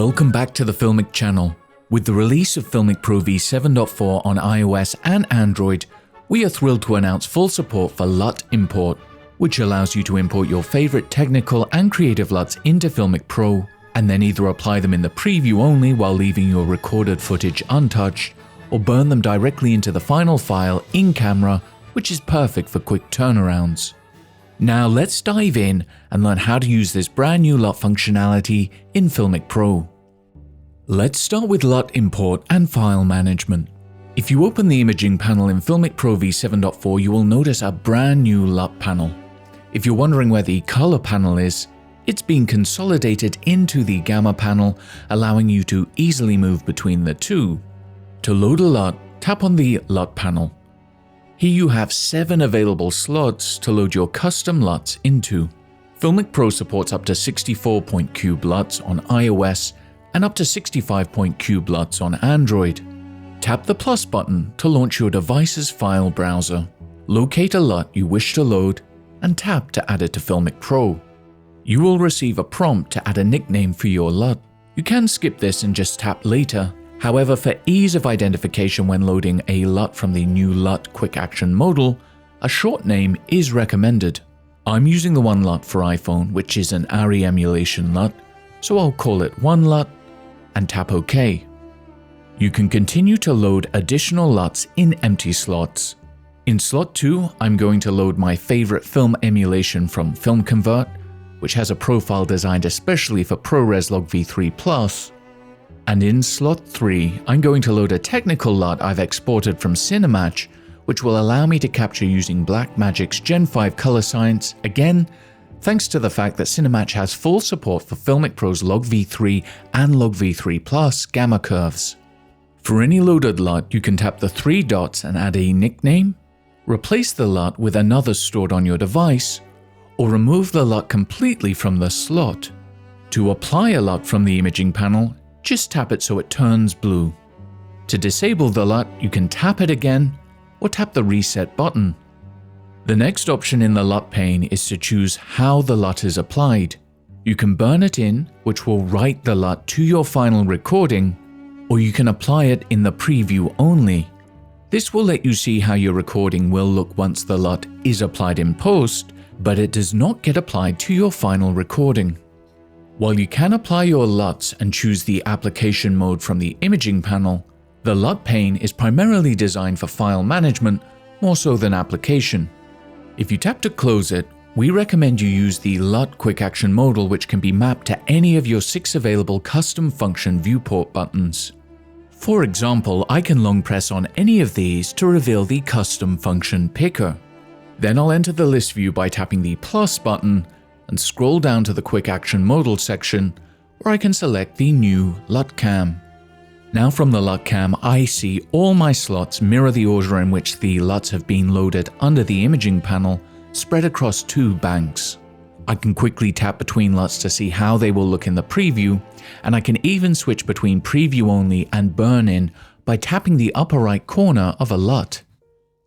Welcome back to the Filmic channel. With the release of Filmic Pro v7.4 on iOS and Android, we are thrilled to announce full support for LUT Import, which allows you to import your favorite technical and creative LUTs into Filmic Pro, and then either apply them in the preview only while leaving your recorded footage untouched, or burn them directly into the final file in camera, which is perfect for quick turnarounds. Now let's dive in and learn how to use this brand new LUT functionality in Filmic Pro. Let's start with LUT Import and File Management. If you open the imaging panel in Filmic Pro v7.4, you will notice a brand new LUT panel. If you're wondering where the color panel is, it's been consolidated into the gamma panel, allowing you to easily move between the two. To load a LUT, tap on the LUT panel. Here you have 7 available slots to load your custom LUTs into. Filmic Pro supports up to 64-point cube LUTs on iOS and up to 65-point cube LUTs on Android. Tap the plus button to launch your device's file browser. Locate a LUT you wish to load and tap to add it to Filmic Pro. You will receive a prompt to add a nickname for your LUT. You can skip this and just tap later. However, for ease of identification when loading a LUT from the new LUT Quick Action Modal, a short name is recommended. I'm using the OneLUT for iPhone, which is an ARRI emulation LUT, so I'll call it OneLUT and tap OK. You can continue to load additional LUTs in empty slots. In slot 2, I'm going to load my favorite film emulation from Film Convert, which has a profile designed especially for ProRes Log V3+. And in slot 3, I'm going to load a technical LUT I've exported from Cinematch, which will allow me to capture using Blackmagic's Gen 5 color science, again, thanks to the fact that Cinematch has full support for Filmic Pro's Log V3 and Log V3+ gamma curves. For any loaded LUT, you can tap the 3 dots and add a nickname, replace the LUT with another stored on your device, or remove the LUT completely from the slot. To apply a LUT from the imaging panel, just tap it so it turns blue. To disable the LUT, you can tap it again or tap the reset button. The next option in the LUT pane is to choose how the LUT is applied. You can burn it in, which will write the LUT to your final recording, or you can apply it in the preview only. This will let you see how your recording will look once the LUT is applied in post, but it does not get applied to your final recording. While you can apply your LUTs and choose the application mode from the imaging panel, the LUT pane is primarily designed for file management more so than application. If you tap to close it, we recommend you use the LUT Quick Action Modal, which can be mapped to any of your 6 available custom function viewport buttons. For example, I can long press on any of these to reveal the custom function picker. Then I'll enter the list view by tapping the plus button and scroll down to the Quick Action Modal section, where I can select the new LUT cam. Now from the LUT cam, I see all my slots mirror the order in which the LUTs have been loaded under the imaging panel, spread across 2 banks. I can quickly tap between LUTs to see how they will look in the preview, and I can even switch between preview only and burn in by tapping the upper right corner of a LUT.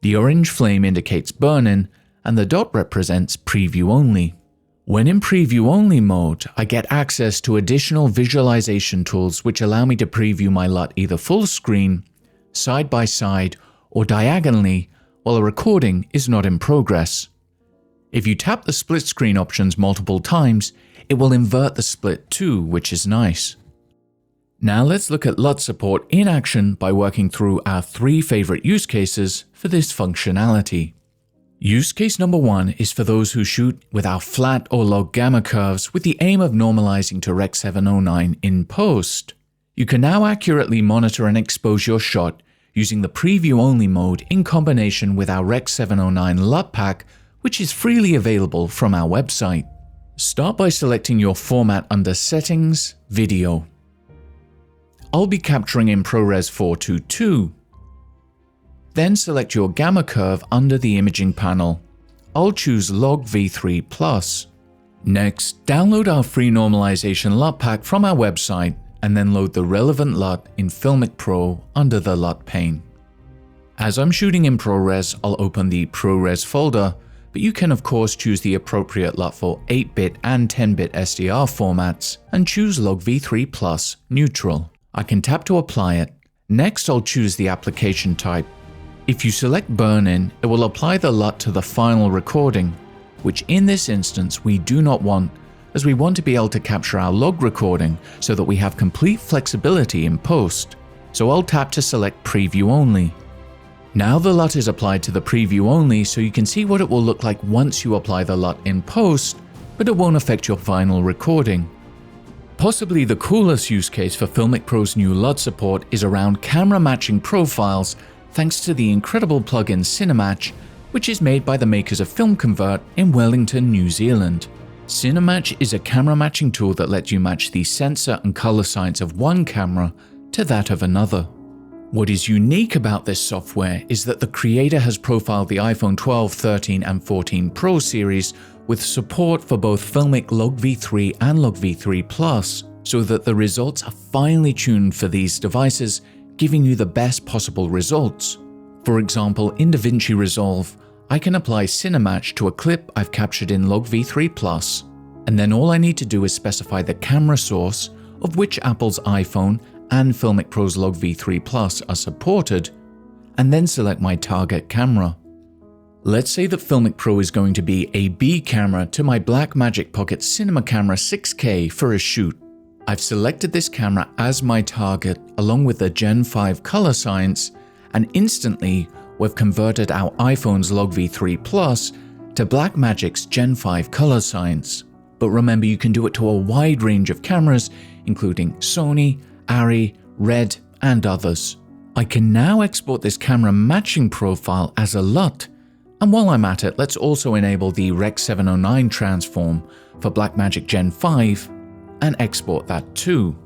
The orange flame indicates burn in, and the dot represents preview only. When in preview only mode, I get access to additional visualization tools which allow me to preview my LUT either full screen, side by side, or diagonally while a recording is not in progress. If you tap the split screen options multiple times, it will invert the split too, which is nice. Now let's look at LUT support in action by working through our 3 favorite use cases for this functionality. Use case number 1 is for those who shoot with our flat or log gamma curves with the aim of normalizing to Rec. 709 in post. You can now accurately monitor and expose your shot using the preview only mode in combination with our Rec. 709 LUT pack, which is freely available from our website. Start by selecting your format under Settings, Video. I'll be capturing in ProRes 422. Then select your gamma curve under the imaging panel. I'll choose Log V3+. Next, download our free normalization LUT pack from our website and then load the relevant LUT in Filmic Pro under the LUT pane. As I'm shooting in ProRes, I'll open the ProRes folder, but you can of course choose the appropriate LUT for 8-bit and 10-bit SDR formats and choose LogV3 Plus Neutral. I can tap to apply it. Next, I'll choose the application type. If you select Burn-In, it will apply the LUT to the final recording, which in this instance we do not want, as we want to be able to capture our log recording so that we have complete flexibility in post. So I'll tap to select Preview Only. Now the LUT is applied to the preview only, so you can see what it will look like once you apply the LUT in post, but it won't affect your final recording. Possibly the coolest use case for Filmic Pro's new LUT support is around camera matching profiles, thanks to the incredible plugin Cinematch, which is made by the makers of Film Convert in Wellington, New Zealand. Cinematch is a camera matching tool that lets you match the sensor and color science of one camera to that of another. What is unique about this software is that the creator has profiled the iPhone 12, 13 and 14 Pro series with support for both Filmic LogV3 and LogV3 Plus, so that the results are finely tuned for these devices, giving you the best possible results. For example, in DaVinci Resolve, I can apply Cinematch to a clip I've captured in LogV3 Plus, and then all I need to do is specify the camera source, of which Apple's iPhone and Filmic Pro's LogV3 Plus are supported, and then select my target camera. Let's say that Filmic Pro is going to be a B camera to my Blackmagic Pocket Cinema Camera 6K for a shoot. I've selected this camera as my target along with the Gen 5 color science, and instantly we've converted our iPhone's LogV3 Plus to Blackmagic's Gen 5 color science. But remember, you can do it to a wide range of cameras, including Sony, Arri, Red, and others. I can now export this camera matching profile as a LUT, and while I'm at it, let's also enable the Rec 709 transform for Blackmagic Gen 5 and export that too.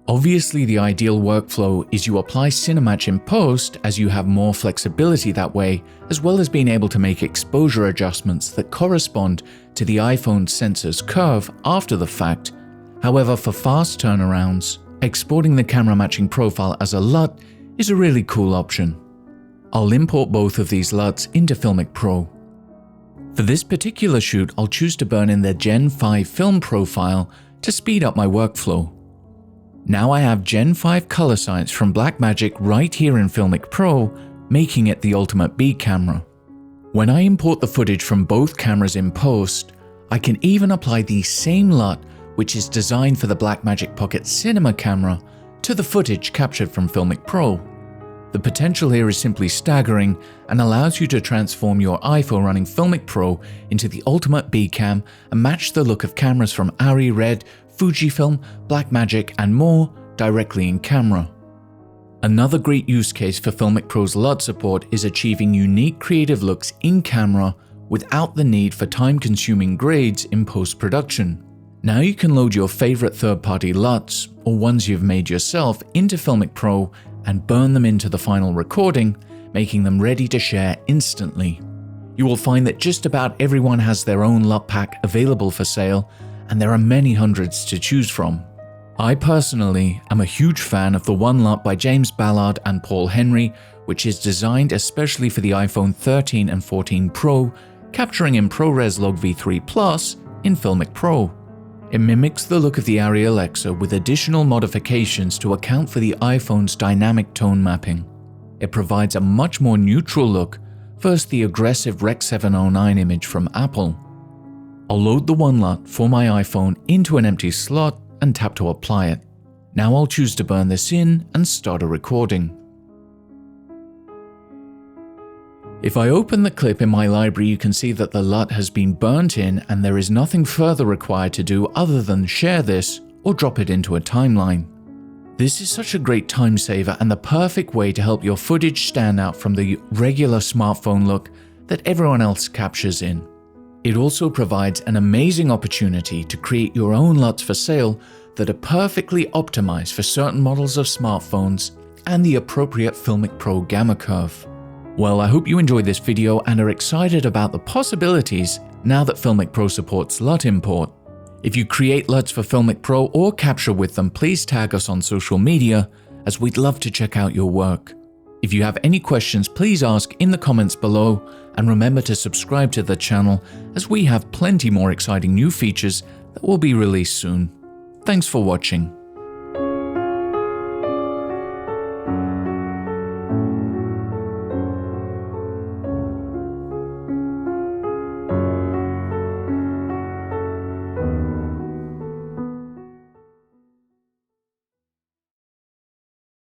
Obviously, the ideal workflow is you apply Cinematch in post, as you have more flexibility that way, as well as being able to make exposure adjustments that correspond to the iPhone sensor's curve after the fact. However, for fast turnarounds, exporting the camera matching profile as a LUT is a really cool option. I'll import both of these LUTs into Filmic Pro. For this particular shoot, I'll choose to burn in the Gen 5 film profile to speed up my workflow. Now I have Gen 5 color science from Blackmagic right here in Filmic Pro, making it the ultimate B camera. When I import the footage from both cameras in post, I can even apply the same LUT, which is designed for the Blackmagic Pocket Cinema camera, to the footage captured from Filmic Pro. The potential here is simply staggering and allows you to transform your iPhone running Filmic Pro into the ultimate B cam and match the look of cameras from Arri, Red, Fujifilm, Blackmagic, and more directly in camera. Another great use case for Filmic Pro's LUT support is achieving unique creative looks in camera without the need for time-consuming grades in post-production. Now you can load your favorite third-party LUTs, or ones you've made yourself, into Filmic Pro and burn them into the final recording, making them ready to share instantly. You will find that just about everyone has their own LUT pack available for sale, and there are many hundreds to choose from. I personally am a huge fan of the OneLUT by James Ballard and Paul Henry, which is designed especially for the iPhone 13 and 14 Pro, capturing in ProRes LogV3 Plus in Filmic Pro. It mimics the look of the Arri Alexa with additional modifications to account for the iPhone's dynamic tone mapping. It provides a much more neutral look versus the aggressive Rec 709 image from Apple. I'll load the OneLUT for my iPhone into an empty slot and tap to apply it. Now I'll choose to burn this in and start a recording. If I open the clip in my library, you can see that the LUT has been burnt in and there is nothing further required to do other than share this or drop it into a timeline. This is such a great time saver and the perfect way to help your footage stand out from the regular smartphone look that everyone else captures in. It also provides an amazing opportunity to create your own LUTs for sale that are perfectly optimized for certain models of smartphones and the appropriate Filmic Pro gamma curve. Well, I hope you enjoyed this video and are excited about the possibilities now that Filmic Pro supports LUT Import. If you create LUTs for Filmic Pro or capture with them, please tag us on social media, as we'd love to check out your work. If you have any questions, please ask in the comments below, and remember to subscribe to the channel as we have plenty more exciting new features that will be released soon. Thanks for watching.